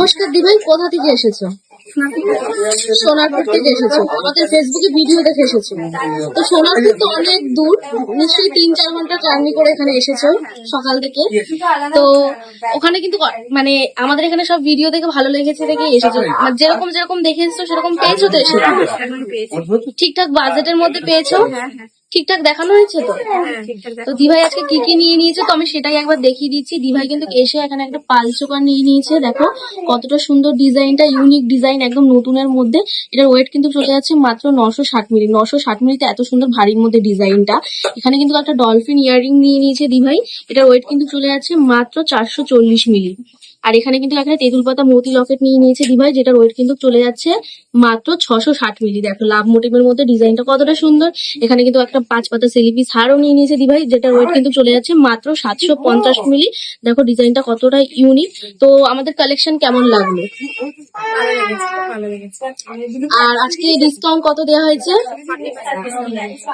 নমস্কার দিভাই, কোথা থেকে এসেছো? সোনারপুর থেকে এসেছো, আমাদের ফেসবুকে ভিডিও দেখে এসেছো। তো সোনারপুর তো অনেক দূর, নিশ্চয়ই 3-4 ঘন্টা জার্নি করে এখানে এসেছো সকাল থেকে। তো ওখানে কিন্তু মানে আমাদের এখানে সব ভিডিও দেখে ভালো লেগেছে দেখে এসেছো, মানে যেরকম যেরকম দেখে এসেছো সেরকম পেয়েছো তো? এসে ঠিকঠাক বাজেটের মধ্যে পেয়েছো? ঠিকঠাক দেখানো হয়েছে তো? তো দিভাই আজকে কি কি নিয়ে নিয়েছে তো আমি সেটাই একবার দেখিয়ে দিচ্ছি। দিভাই কিন্তু এসে এখানে একটা পাল চোকার নিয়ে নিয়েছে, দেখো কতটা সুন্দর ডিজাইনটা, ইউনিক ডিজাইন, একদম নতুনের মধ্যে। এটার ওয়েট কিন্তু চলে যাচ্ছে মাত্র 960 মিলি। 960 মিলিতে এত সুন্দর ভারীর মধ্যে ডিজাইনটা। এখানে কিন্তু একটা ডলফিন ইয়াররিং নিয়ে নিয়েছে দিভাই, এটার ওয়েট কিন্তু চলে যাচ্ছে মাত্র 440 মিলি। আর এখানে কিন্তু একটা তেঁতুল পাতা মতি লকেট নিয়ে নিয়েছে দিভাই, যেটার ওয়েট কিন্তু চলে যাচ্ছে মাত্র 660 মিলি। দেখো লাভ মোটিভের মধ্যে ডিজাইনটা কতটা সুন্দর। এখানে কিন্তু একটা 5 পাতা সেলিপিস হারও নিয়ে নিয়েছে দিভাই, যেটার ওয়েট কিন্তু চলে যাচ্ছে মাত্র 750 মিলি। দেখো ডিজাইনটা কতটা ইউনিক। তো আমাদের কালেকশন কেমন লাগলো? আর আজকে ডিসকাউন্ট কত দেওয়া হয়েছে?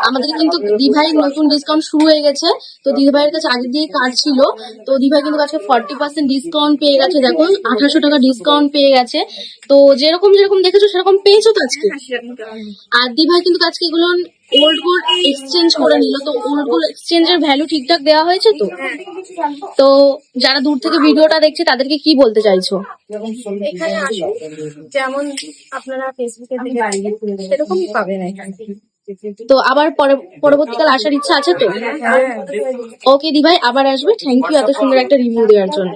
আমাদের কিন্তু দিভাই নতুন ডিসকাউন্ট শুরু হয়ে গেছে। তো দিভাইয়ের কাছে আগে দিয়ে কার্ড ছিল, তো দিভাই কিন্তু আজকে 40% ডিসকাউন্ট পেয়ে গেছে। দেখো 2800 টাকা ডিসকাউন্ট পেয়ে গেছে। তো যেরকম যেরকম দেখেছো সেরকম পেয়েছো তো আজকে। আর দিভাই কিন্তু আজকে এগুলো ওল্ড গোল্ড এক্সচেঞ্জ করে নিল, তো ওল্ড গোল্ড এক্সচেঞ্জের ভ্যালু ঠিকঠাক দেওয়া হয়েছে তো? তো যারা দূর থেকে ভিডিওটা দেখছে তাদেরকে কি বলতে চাইছো? এখানে আসুন, যেমন আপনারা ফেসবুকে থেকে সেরকমই পাবেন এখানে। তো আবার পরবর্তীকাল আসার ইচ্ছা আছে তো? ওকে দিভাই, আবার আসবে। থ্যাংক ইউ এত সুন্দর একটা রিভিউ দেওয়ার জন্য।